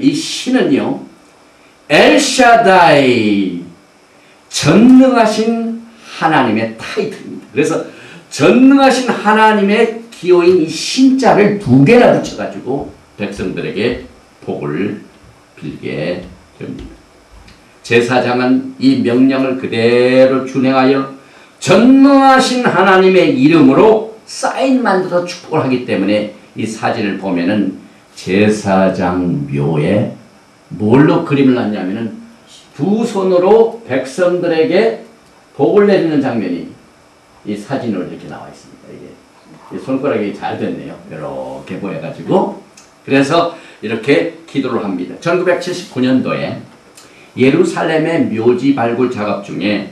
이 신은요, 엘샤다이, 전능하신 하나님의 타이틀입니다. 그래서 전능하신 하나님의 기호인 이 신자를 2개나 붙여가지고 백성들에게 복을 빌게 됩니다. 제사장은 이 명령을 그대로 준행하여 전능하신 하나님의 이름으로 사인 만들어 축복을 하기 때문에 이 사진을 보면은 제사장 묘에 뭘로 그림을 놨냐면은 2손으로 백성들에게 복을 내리는 장면이 이 사진으로 이렇게 나와 있습니다. 이게 손가락이 잘 됐네요. 이렇게 보여가지고. 그래서 이렇게 기도를 합니다. 1979년도에 예루살렘의 묘지 발굴 작업 중에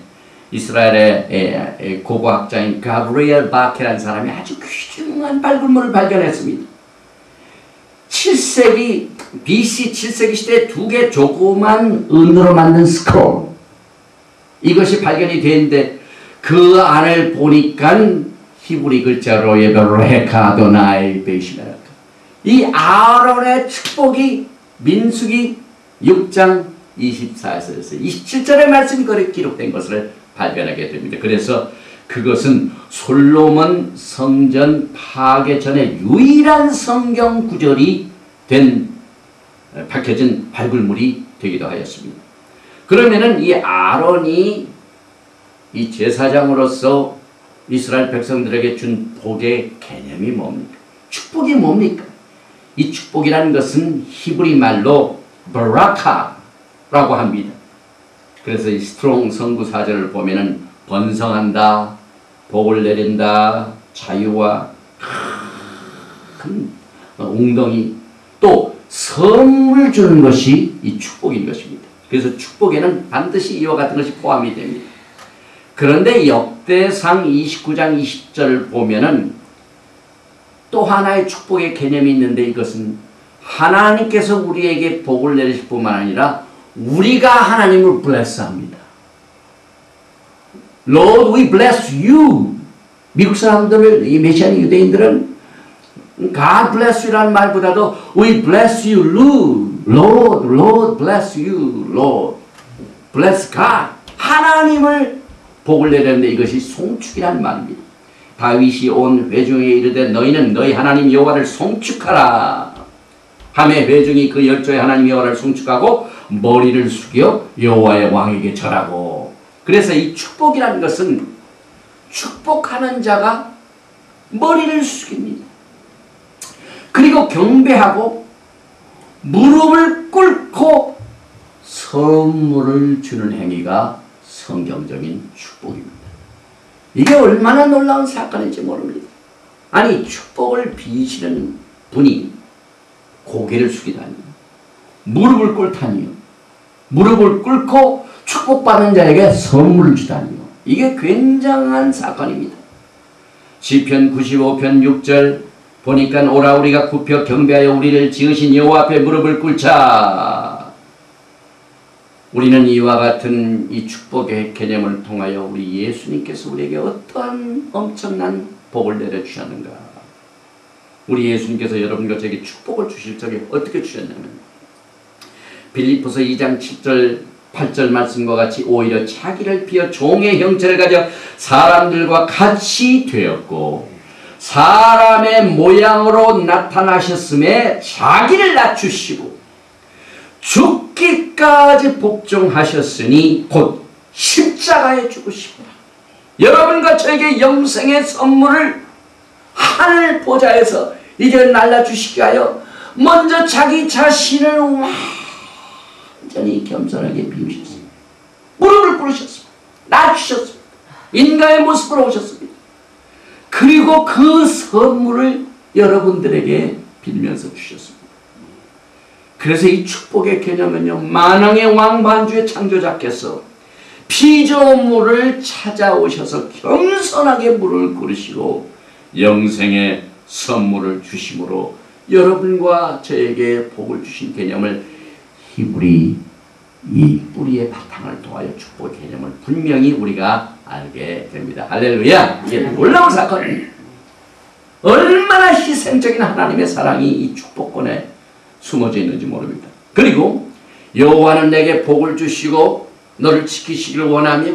이스라엘의 고고학자인 가브리엘 바케라는 사람이 아주 귀중한 발굴물을 발견했습니다. 7세기 BC 7세기 시대에 2개 조그만 은으로 만든 스크롤, 이것이 발견이 되는데 그 안을 보니까 히브리 글자로 레카 아도나이 베이시메라카, 이 아론의 축복이 민수기 6장 24에서 27절의 말씀이 그렇게 기록된 것을 발견하게 됩니다. 그래서 그것은 솔로몬 성전 파괴 전에 유일한 성경 구절이 밝혀진 발굴물이 되기도 하였습니다. 그러면은 이 아론이 이 제사장으로서 이스라엘 백성들에게 준 복의 개념이 뭡니까? 축복이 뭡니까? 이 축복이라는 것은 히브리 말로 바라카라고 합니다. 그래서 이 스트롱 성구 사전을 보면은 번성한다, 복을 내린다, 자유와 큰 웅덩이, 또 선물 주는 것이 이 축복인 것입니다. 그래서 축복에는 반드시 이와 같은 것이 포함이 됩니다. 그런데 역대상 29장 20절을 보면은 또 하나의 축복의 개념이 있는데, 이것은 하나님께서 우리에게 복을 내리실 뿐만 아니라 우리가 하나님을 bless합니다. Lord, we bless you. 미국 사람들을, 이 메시아닉 유대인들은 God bless you라는 말보다도 we bless you, Lord, Lord bless you, Lord. bless God. 하나님을 복을 내렸는데 이것이 송축이라는 말입니다. 다윗이 온 회중에 이르되 너희는 너희 하나님 여호와를 송축하라 하매 회중이 그 열조의 하나님 여호와를 송축하고 머리를 숙여 여호와의 왕에게 절하고. 그래서 이 축복이라는 것은 축복하는 자가 머리를 숙입니다. 그리고 경배하고 무릎을 꿇고 선물을 주는 행위가 성경적인 축복입니다. 이게 얼마나 놀라운 사건인지 모릅니다. 아니, 축복을 비시는 분이 고개를 숙이다니요, 무릎을 꿇다니요, 무릎을 꿇고 축복받는 자에게 선물을 주다니요, 이게 굉장한 사건입니다. 시편 95편 6절 보니까 오라 우리가 굽혀 경배하여 우리를 지으신 여호와 앞에 무릎을 꿇자. 우리는 이와 같은 이 축복의 개념을 통하여 우리 예수님께서 우리에게 어떠한 엄청난 복을 내려주셨는가. 우리 예수님께서 여러분과 저에게 축복을 주실 적에 어떻게 주셨냐면 빌립보서 2장 7절 8절 말씀과 같이 오히려 자기를 비어 종의 형체를 가져 사람들과 같이 되었고 사람의 모양으로 나타나셨음에 자기를 낮추시고 죽기까지 복종하셨으니 곧 십자가에 죽으시고 여러분과 저에게 영생의 선물을 하늘 보좌에서 이제 날라주시게 하여 먼저 자기 자신을 완전히 겸손하게 비우셨습니다. 무릎을 꿇으셨습니다. 낮추셨습니다. 인간의 모습으로 오셨습니다. 그리고 그 선물을 여러분들에게 빌면서 주셨습니다. 그래서 이 축복의 개념은요, 만왕의 왕 만주의 창조자께서 피조물을 찾아오셔서 겸손하게 무릎을 꿇으시고 영생의 선물을 주심으로 여러분과 저에게 복을 주신 개념을 히브리 이 뿌리의 바탕을 통하여 축복의 개념을 분명히 우리가 알게 됩니다. 할렐루야! 이게 놀라운 사건입니다. 얼마나 희생적인 하나님의 사랑이 이 축복권에 숨어져 있는지 모릅니다. 그리고 여호와는 내게 복을 주시고 너를 지키시기를 원하며,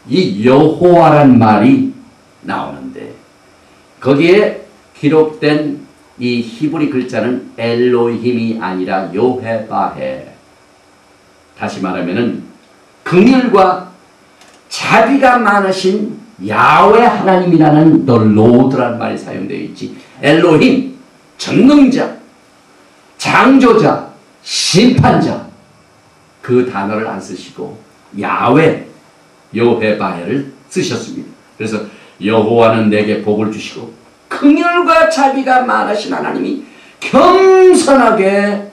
이 여호와란 말이 나오는데 거기에 기록된 이 히브리 글자는 엘로힘이 아니라 요헤바해. 다시 말하면은 긍휼과 자비가 많으신 야훼 하나님이라는 the Lord란 말이 사용되어 있지, 엘로힘 전능자, 창조자, 심판자 그 단어를 안 쓰시고 야훼 요헤바해를 쓰셨습니다. 그래서 여호와는 내게 복을 주시고 긍휼과 자비가 많으신 하나님이 겸손하게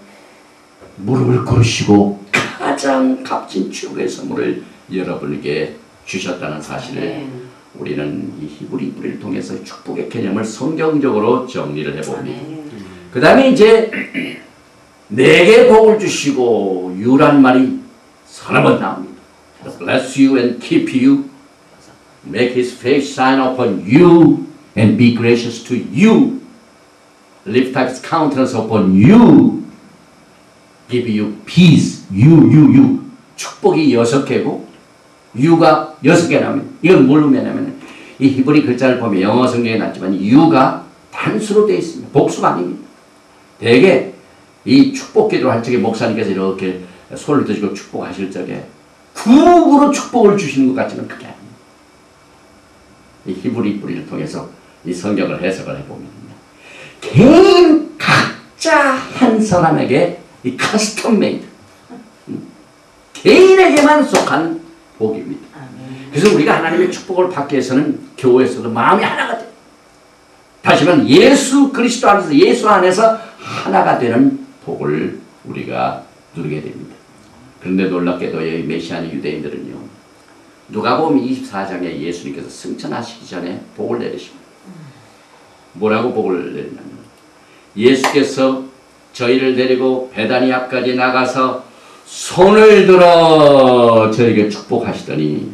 무릎을 꿇으시고 가장 값진 축복의 선물을 여러분에게 주셨다는 사실을 우리는 이 히브리 뿌리를 통해서 축복의 개념을 성경적으로 정리를 해봅니다. 그 다음에 이제 내게 복을 주시고 유란 말이 서너 번 나옵니다. Bless you and keep you, make his face shine upon you and be gracious to you, lift up his countenance upon you, give you peace. you. 축복이 6개고 유가 6개 나오면, 이건 뭘 의미하냐면 이 히브리 글자를 보면 영어 성경에 났지만 유가 단수로 되어 있습니다. 복수가 아닙니다. 대개 이 축복 기도를 할 적에 목사님께서 이렇게 손을 드시고 축복하실 적에 구으로 축복을 주시는 것 같지만 그게 아닙니다. 이 히브리 뿌리를 통해서 이 성경을 해석을 해보면 개인 각자 한 사람에게 이 커스텀 메이드, 개인에게만 속한 복입니다. 그래서 우리가 하나님의 축복을 받기 위해서는 교회에서도 마음이 하나가 돼요. 다시 말하면 예수 그리스도 안에서, 예수 안에서 하나가 되는 복을 우리가 누리게 됩니다. 그런데 놀랍게도 이 메시아니 유대인들은요, 누가복음 24장에 예수님께서 승천하시기 전에 복을 내리십니다. 뭐라고 복을 내리냐면 예수께서 저희를 데리고 베다니 앞까지 나가서 손을 들어 저에게 축복하시더니,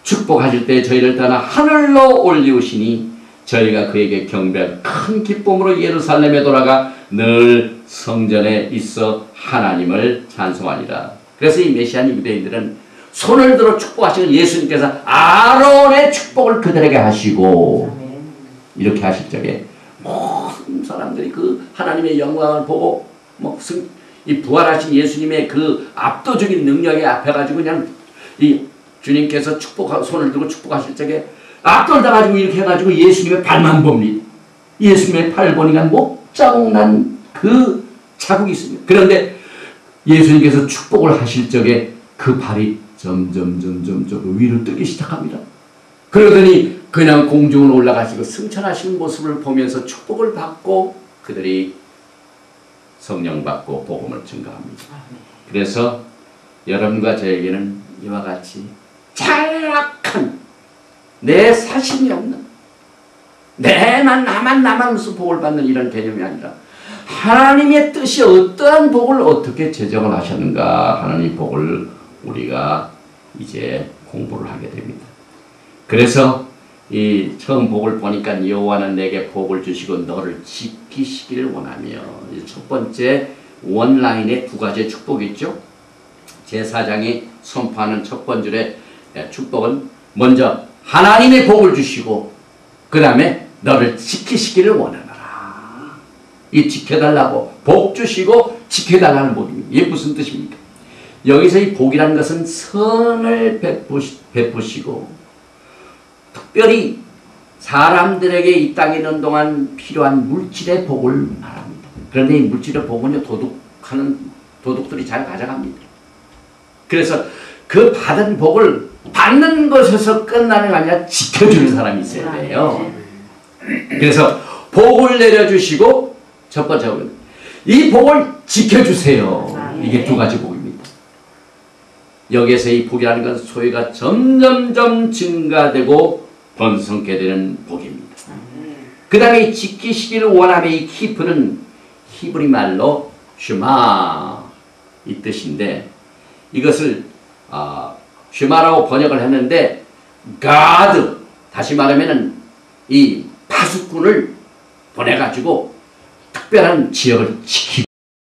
축복하실 때 저희를 떠나 하늘로 올리우시니 저희가 그에게 경배한 큰 기쁨으로 예루살렘에 돌아가 늘 성전에 있어 하나님을 찬송하니라. 그래서 이 메시아니 유대인들은 손을 들어 축복하시는 예수님께서 아론의 축복을 그들에게 하시고, 이렇게 하실 적에 모든 사람들이 그 하나님의 영광을 보고 이 부활하신 예수님의 그 압도적인 능력에 앞에 가지고 그냥 이 주님께서 손을 들고 축복하실 적에 압돌당가지고 이렇게 해가지고 예수님의 발만 봅니다. 예수님의 팔 보니까 목자국 난 그 자국이 있습니다. 그런데 예수님께서 축복을 하실 적에 그 발이 점점 위로 뜨기 시작합니다. 그러더니 그냥 공중으로 올라가시고 승천하시는 모습을 보면서 축복을 받고 그들이 성령 받고 복음을 증거합니다. 그래서 여러분과 저에게는 이와 같이 장악한, 내 사심이 없는, 나만 무슨 복을 받는 이런 개념이 아니라 하나님의 뜻이 어떠한 복을 어떻게 제정을 하셨는가 하는 이 복을 우리가 이제 공부를 하게 됩니다. 그래서 이 처음 복을 보니까 여호와는 내게 복을 주시고 너를 지키시기를 원하며, 첫 번째 원라인에 두 가지의 축복이 있죠. 제4장이 선포하는 첫 번째 축복은 먼저 하나님의 복을 주시고 그 다음에 너를 지키시기를 원하노라. 이 지켜달라고 복 주시고 지켜달라는 복입니다. 이게 무슨 뜻입니까? 여기서 이 복이라는 것은 선을 베푸시고 특별히 사람들에게 이 땅에 있는 동안 필요한 물질의 복을 말합니다. 그런데 이 물질의 복은요, 도둑들이 잘 가져갑니다. 그래서 그 받은 복을 받는 것에서 끝나는 게 아니라 지켜주는 사람이 있어야 돼요. 그래서 복을 내려주시고 첫 번째 복은 이 복을 지켜주세요. 이게 두 가지 복입니다. 여기에서 이 복이라는 건 소유가 점점점 증가되고 번성케 되는 복입니다. 그 다음에 지키시기를 원하며 이 keep는 히브리 말로 슈마 이 뜻인데, 이것을 슈마라고 번역을 했는데 God, 다시 말하면은 이 파수꾼을 보내가지고 특별한 지역을 지키고